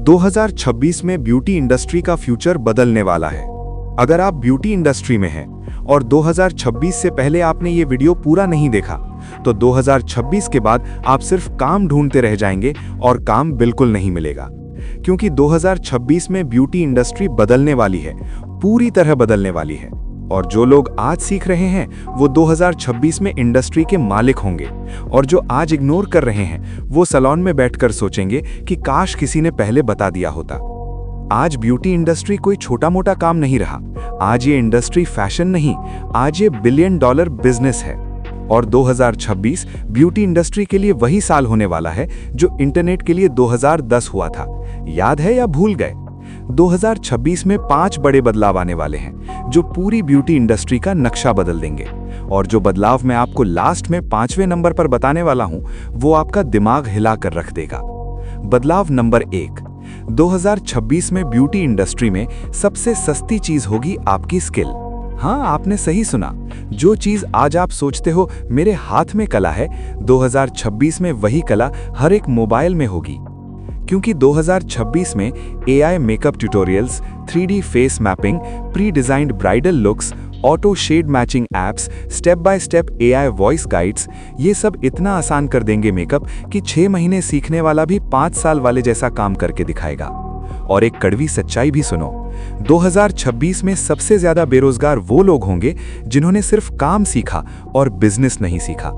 2026 में beauty industry का future बदलने वाला है। अगर आप ब्यूटी इंडस्ट्री में हैं और 2026 से पहले आपने ये वीडियो पूरा नहीं देखा, तो 2026 के बाद आप सिर्फ काम ढूंढते रह जाएंगे और काम बिल्कुल नहीं मिलेगा। क्योंकि 2026 में ब्यूटी इंडस्ट्री बदलने वाली है, पूरी तरह बदलने वाली है। और जो लोग आज सीख रहे हैं वो 2026 में इंडस्ट्री के मालिक होंगे, और जो आज इग्नोर कर रहे हैं वो सैलून में बैठकर सोचेंगे कि काश किसी ने पहले बता दिया होता। आज ब्यूटी इंडस्ट्री कोई छोटा मोटा काम नहीं रहा। आज ये इंडस्ट्री फैशन नहीं, आज ये $1 बिलियन बिजनेस है। और 2026 ब्यूटी इंडस्ट्री के लिए वही साल होने वाला है जो इंटरनेट के लिए 2010 हुआ था। याद है या भूल गए? 2026 में 5 बड़े बदलाव आने वाले हैं जो पूरी ब्यूटी इंडस्ट्री का नक्शा बदल देंगे। और जो बदलाव मैं आपको लास्ट में 5वें नंबर पर बताने वाला हूं, वो आपका दिमाग हिलाकर रख देगा। बदलाव नंबर 1, 2026 में ब्यूटी इंडस्ट्री में सबसे सस्ती चीज होगी आपकी स्किल। हाँ, आपने सही सुना। जो चीज आज आप सोचते हो मेरे हाथ में कला है, 2026 में वही कला हर एक मोबाइल में होगी। क्योंकि 2026 में AI makeup tutorials, 3D face mapping, pre designed bridal looks, auto shade matching apps, step by step AI voice guides, ये सब इतना आसान कर देंगे मेकअप कि 6 महीने सीखने वाला भी 5 साल वाले जैसा काम करके दिखाएगा। और एक कड़वी सच्चाई भी सुनो, 2026 में सबसे ज्यादा बेरोजगार वो लोग होंगे जिन्होंने सिर्फ काम सीखा और बिजनेस नहीं सीखा।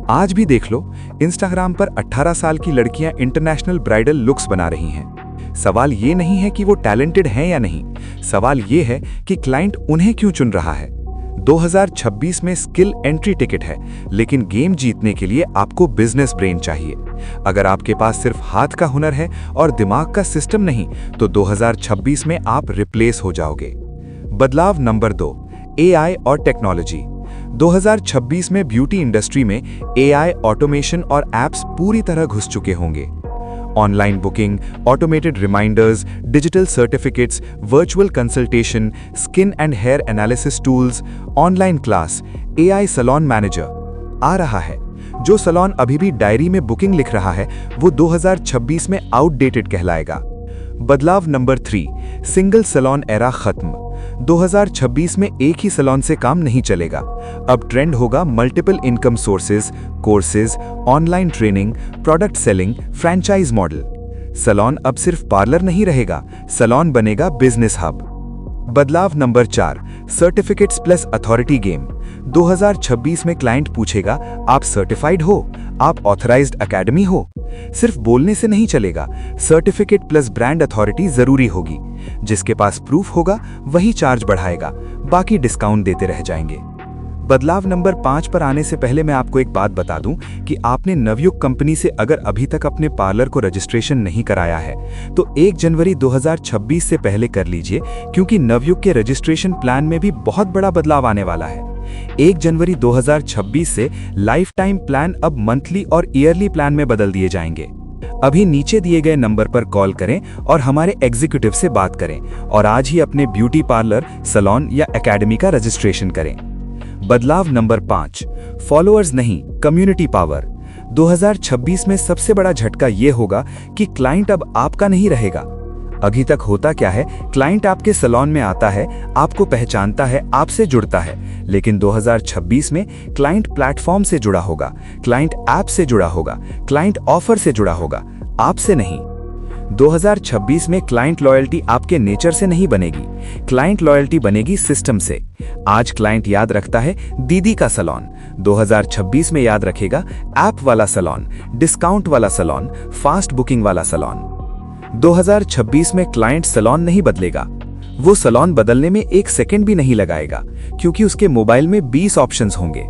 आज भी देख लो, इंस्टाग्राम पर 18 साल की लड़कियां इंटरनेशनल ब्राइडल लुक्स बना रही हैं। सवाल ये नहीं है कि वो टैलेंटेड हैं या नहीं, सवाल ये है कि क्लाइंट उन्हें क्यों चुन रहा है। 2026 में स्किल एंट्री टिकट है, लेकिन गेम जीतने के लिए आपको बिजनेस ब्रेन चाहिए। अगर आपके पास सिर्फ हाथ का हुनर है और दिमाग का सिस्टम नहीं, तो 2026 में आप रिप्लेस हो जाओगे। बदलाव नंबर 2, AI और टेक्नोलॉजी। 2026 में ब्यूटी इंडस्ट्री में AI, ऑटोमेशन और एप्स पूरी तरह घुस चुके होंगे। Online booking, automated reminders, digital certificates, virtual consultation, skin and hair analysis tools, online class, AI salon manager आ रहा है। जो सैलून अभी भी डायरी में बुकिंग लिख रहा है, वो 2026 में आउटडेटेड कहलाएगा। बदलाव नंबर 3, सिंगल सैलून एरा खत्म। 2026 में एक ही सैलून से काम नहीं चलेगा। अब ट्रेंड होगा multiple income sources, courses, online training, product selling, franchise model. Salon अब सिर्फ पार्लर नहीं रहेगा, सैलून बनेगा बिजनेस हब। बदलाव number 4, certificates plus authority game. 2026 में क्लाइंट पूछेगा, आप सर्टिफाइड हो, आप ऑथराइज्ड एकेडमी हो? सिर्फ बोलने से नहीं चलेगा, सर्टिफिकेट प्लस ब्रांड अथॉरिटी जरूरी होगी। जिसके पास प्रूफ होगा वही चार्ज बढ़ाएगा, बाकी डिस्काउंट देते रह जाएंगे। बदलाव नंबर 5 पर आने से पहले मैं आपको एक बात बता दूं कि आपने नवयुग कंपनी से अगर अभी तक अपने पार्लर को रजिस्ट्रेशन नहीं कराया है, तो 1 जनवरी 2026 से पहले कर लीजिए, क्योंकि नवयुग के रजिस्ट्रेशन प्लान में भी बहुत बड़ा बदलाव आने वाला है। 1 जनवरी 2026 से लाइफ टाइम प्लान अब मंथली और ईयरली प्लान में बदल दिए जाएंगे। अभी नीचे दिए गए नंबर पर कॉल करें और हमारे एग्जीक्यूटिव से बात करें और आज ही अपने ब्यूटी पार्लर, सैलून या एकेडमी का रजिस्ट्रेशन करें। बदलाव नंबर 5, फॉलोअर्स नहीं, कम्युनिटी पावर। 2026 में सबसे बड़ा झटका यह होगा कि क्लाइंट अब आपका नहीं रहेगा। अभी तक होता क्या है, क्लाइंट आपके सैलून में आता है, आपको पहचानता है, आपसे जुड़ता है, लेकिन 2026 में क्लाइंट प्लेटफॉर्म से जुड़ा होगा, क्लाइंट ऐप से जुड़ा होगा, क्लाइंट ऑफर से जुड़ा होगा, आपसे नहीं। 2026 में क्लाइंट लॉयल्टी आपके नेचर से नहीं बनेगी, क्लाइंट लॉयल्टी बनेगी सिस्टम से। आज क्लाइंट याद रखता है दीदी का सैलून, 2026 में याद रखेगा ऐप वाला सैलून, डिस्काउंट वाला सैलून, फास्ट बुकिंग वाला सैलून। 2026 में क्लाइंट सैलून नहीं बदलेगा, वो सैलून बदलने में 1 सेकंड भी नहीं लगाएगा, क्योंकि उसके मोबाइल में 20 ऑप्शंस होंगे।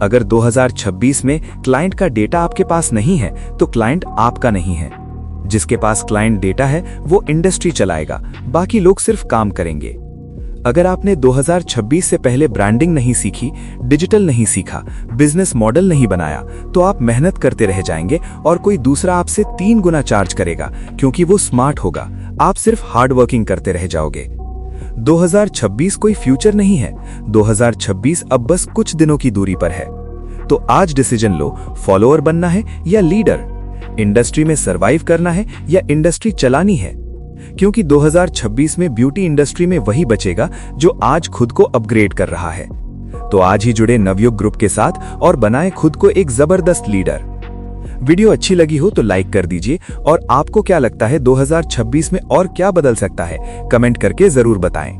अगर 2026 में क्लाइंट का डेटा आपके पास नहीं है, तो क्लाइंट आपका नहीं है। जिसके पास क्लाइंट डेटा है वो इंडस्ट्री चलाएगा, बाकी लोग सिर्फ काम करेंगे। अगर आपने 2026 से पहले ब्रांडिंग नहीं सीखी, डिजिटल नहीं सीखा, बिजनेस मॉडल नहीं बनाया, तो आप मेहनत करते रह जाएंगे और कोई दूसरा आपसे 3 गुना चार्ज करेगा, क्योंकि वो स्मार्ट होगा। आप सिर्फ हार्ड वर्किंग करते रह जाओगे। 2026 कोई फ्यूचर नहीं है, 2026 अब बस कुछ दिनों की दूरी पर है। तो आज डिसीजन लो, फॉलोअर बनना है या लीडर, इंडस्ट्री में सरवाइव करना है या इंडस्ट्री चलानी है। क्योंकि 2026 में ब्यूटी इंडस्ट्री में वही बचेगा जो आज खुद को अपग्रेड कर रहा है। तो आज ही जुड़े नवयुग ग्रुप के साथ और बनाएं खुद को एक जबरदस्त लीडर। वीडियो अच्छी लगी हो तो लाइक कर दीजिए और आपको क्या लगता है 2026 में और क्या बदल सकता है, कमेंट करके जरूर बताएं।